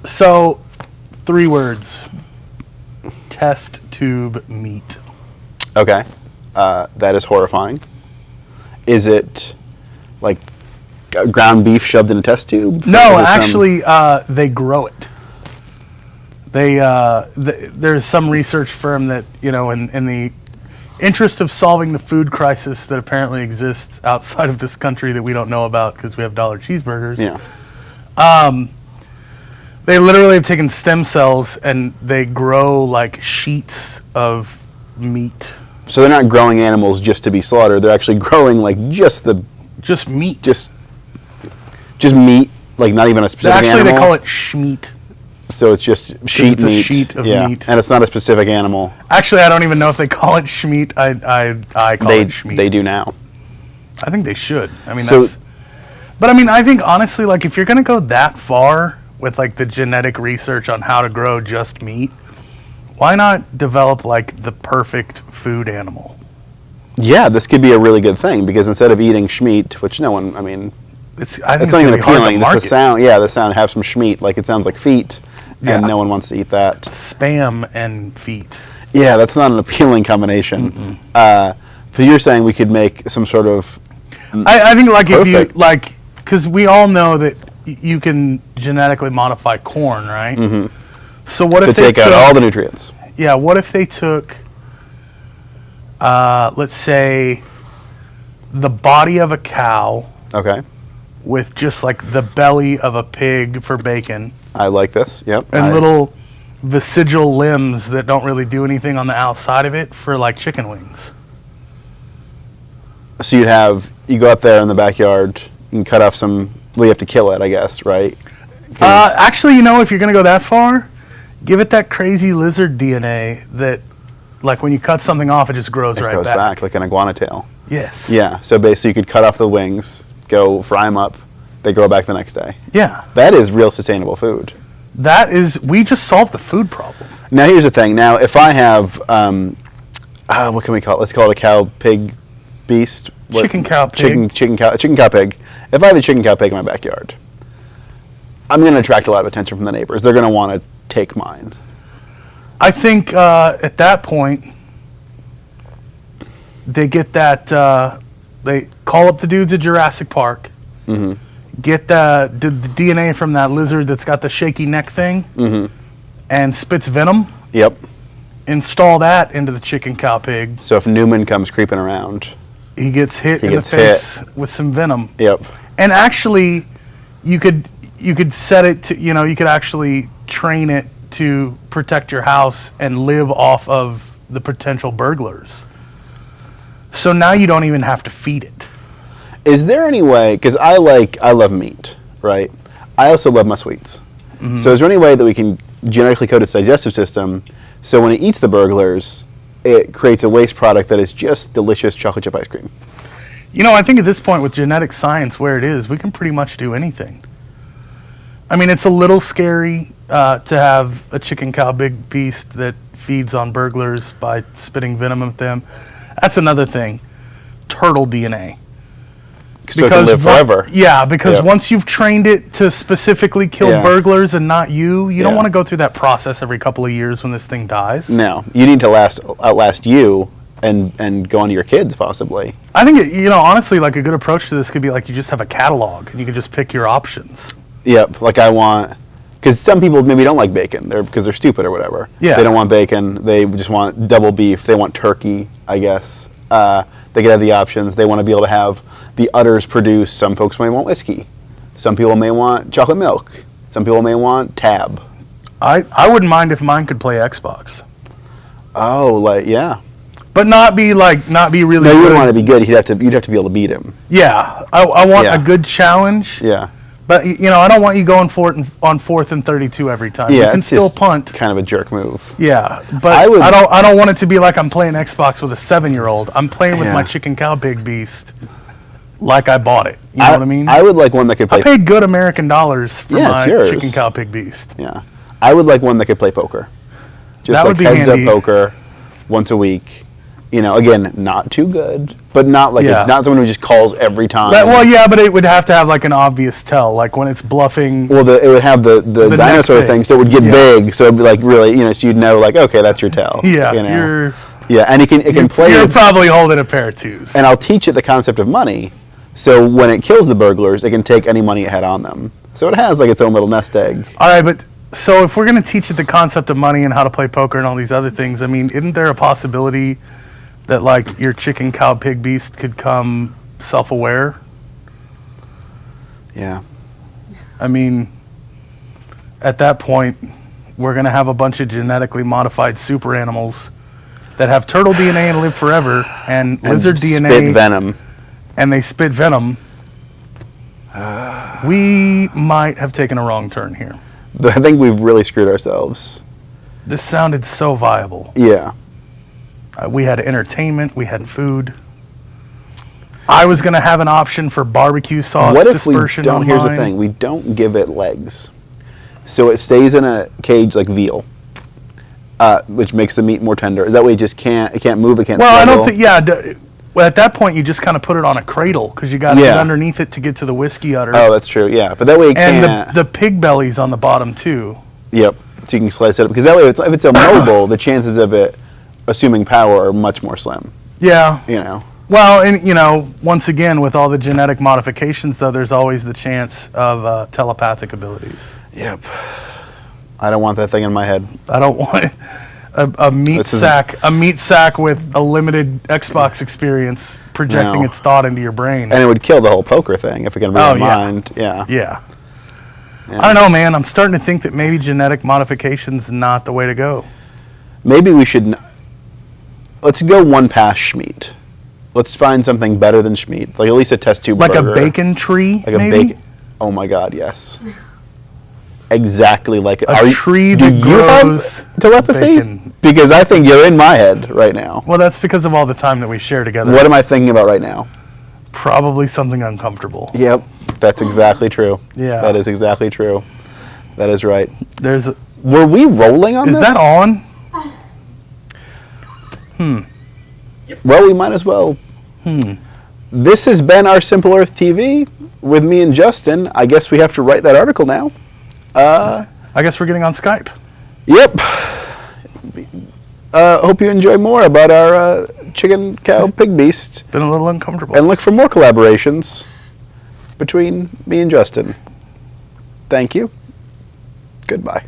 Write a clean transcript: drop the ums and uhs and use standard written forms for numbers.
So, 3 words. Test tube meat. Okay. That is horrifying. Is it like ground beef shoved in a test tube? No, actually, they grow it. There's some research firm that, in the interest of solving the food crisis that apparently exists outside of this country that we don't know about because we have dollar cheeseburgers. Yeah. They literally have taken stem cells and they grow like sheets of meat. So they're not growing animals just to be slaughtered. They're actually growing like just meat. Just meat, like not even a specific animal. Actually, they call it schmeat. So it's just sheet meat. A sheet of meat. And it's not a specific animal. Actually, I don't even know if they call it schmeat. I call it schmeat. They do now. I think they should. I mean, So- but I mean, I think honestly, like if you're going to go that far with like the genetic research on how to grow just meat, why not develop like the perfect food animal? Yeah, this could be a really good thing because instead of eating schmeat, which no one, I mean, It's not even appealing. It's the sound. Yeah, the sound. Have some schmeat. Like it sounds like feet, and no one wants to eat that. Spam and feet. Yeah, that's not an appealing combination. So you're saying we could make some sort of. I think like perfect. if you like, because we all know that you can genetically modify corn, right? Mm-hmm. So what if they take out all the nutrients? Yeah. What if they took, let's say, the body of a cow. Okay. With just like the belly of a pig for bacon. I like this. Yep. And little vestigial limbs that don't really do anything on the outside of it for like chicken wings. So you go out there in the backyard, you can cut off some. Well, you have to kill it, I guess, right? Actually, if you're gonna go that far, give it that crazy lizard DNA that, like when you cut something off, it just grows right back. It goes back like an iguana tail. Yes. Yeah. So basically, you could cut off the wings. Go fry them up, they grow back the next day. Yeah. That is real sustainable food. We just solved the food problem. Now here's the thing. Now if I have, what can we call it? Let's call it a cow, pig, beast. Chicken, cow, pig. Chicken, cow, pig. If I have a chicken, cow, pig in my backyard, I'm going to attract a lot of attention from the neighbors. They're going to want to take mine. I think at that point, they get that... They call up the dudes at Jurassic Park, get the DNA from that lizard that's got the shaky neck thing, and spits venom. Yep. Install that into the chicken, cow, pig. So if Newman comes creeping around, he gets hit in the face with some venom. Yep. And actually, you could set it to, you could actually train it to protect your house and live off of the potential burglars. So now you don't even have to feed it. Is there any way, because I love meat, right? I also love my sweets. Mm-hmm. So is there any way that we can genetically code its digestive system so when it eats the burglars, it creates a waste product that is just delicious chocolate chip ice cream? I think at this point with genetic science where it is, we can pretty much do anything. I mean, it's a little scary to have a chicken, cow, pig beast that feeds on burglars by spitting venom at them. That's another thing. Turtle DNA. So it can live forever. Because once you've trained it to specifically kill burglars and not you don't want to go through that process every couple of years when this thing dies. No. You need to outlast you and go on to your kids, possibly. I think, honestly, like a good approach to this could be like you just have a catalog and you can just pick your options. Yep. Like because some people maybe don't like bacon because they're stupid or whatever. Yeah. They don't want bacon. They just want double beef. They want turkey, I guess. They could have the options. They want to be able to have the udders produced. Some folks may want whiskey. Some people may want chocolate milk. Some people may want tab. I wouldn't mind if mine could play Xbox. Oh, yeah. But not be really No, you good. wouldn't want to be good. You'd have to be able to beat him. Yeah. I want a good challenge. Yeah. But, I don't want you going for it on 4th and 32 every time. Yeah, you can still punt. Kind of a jerk move. Yeah, but I don't want it to be like I'm playing Xbox with a 7-year-old. I'm playing with my chicken, cow, pig beast like I bought it. You know what I mean? I would like one that could play... I paid good American dollars for my yours. chicken, cow, pig beast. Yeah. I would like one that could play poker. Just that would be heads handy. up poker once a week. Again, not too good, but not like Yeah. not someone who just calls every time. Well, yeah, but it would have to have like an obvious tell, like when it's bluffing. Well, it would have the next dinosaur thing. thing, so it would get Yeah. big, so it'd be like really, so you'd know, like, okay, that's your tell. Yeah, you know? you're Yeah, and it can play you're it, probably holding a pair of twos. and I'll teach it the concept of money, so when it kills the burglars, it can take any money it had on them. So it has like its own little nest egg. All right, but so if we're going to teach it the concept of money and how to play poker and all these other things, I mean, isn't there a possibility that like your chicken, cow, pig, beast could come self-aware? Yeah. I mean, at that point, we're going to have a bunch of genetically modified super animals that have turtle DNA and live forever, and lizard DNA, spit venom. and they spit venom. We might have taken a wrong turn here. I think we've really screwed ourselves. This sounded so viable. Yeah. We had entertainment, we had food. I was going to have an option for barbecue sauce What if we dispersion don't? on Here's the mine. thing: we don't give it legs, so it stays in a cage like veal, which makes the meat more tender. That way, it can't move, it can't. Well, I struggle. don't think. Yeah. Well, at that point, you just kind of put it on a cradle because you got to Yeah. get underneath it to get to the whiskey udder. Oh, that's true. Yeah, but that way it and can't. the pig belly's on the bottom too. Yep. So you can slice it up because that way, if it's immobile, the chances of it assuming power are much more slim. Yeah. You know. Well, and once again, with all the genetic modifications, though, there's always the chance of telepathic abilities. Yep. I don't want that thing in my head. I don't want a meat This is- sack with a limited Xbox experience projecting No. its thought into your brain. And it would kill the whole poker thing if it can read Oh, your yeah. mind. Yeah. Yeah. Yeah. I don't know, man. I'm starting to think that maybe genetic modification's not the way to go. Maybe we should. Let's go one past Schmeat. Let's find something better than Schmeat, like at least a test tube Like burger. a bacon tree, Like maybe? a bacon. Oh my God, yes. Exactly like it. A tree do that you grows have telepathy? bacon. Because I think you're in my head right now. Well, that's because of all the time that we share together. What am I thinking about right now? Probably something uncomfortable. Yep, that's exactly true. Yeah. That is exactly true. That is right. There's. Were we rolling on Is this? that on? Well, we might as well. This has been our Simple Earth TV with me and Justin. I guess we have to write that article now. I guess we're getting on Skype. Yep. Hope you enjoy more about our chicken, cow, pig beast. Been a little uncomfortable. And look for more collaborations between me and Justin. Thank you. Goodbye.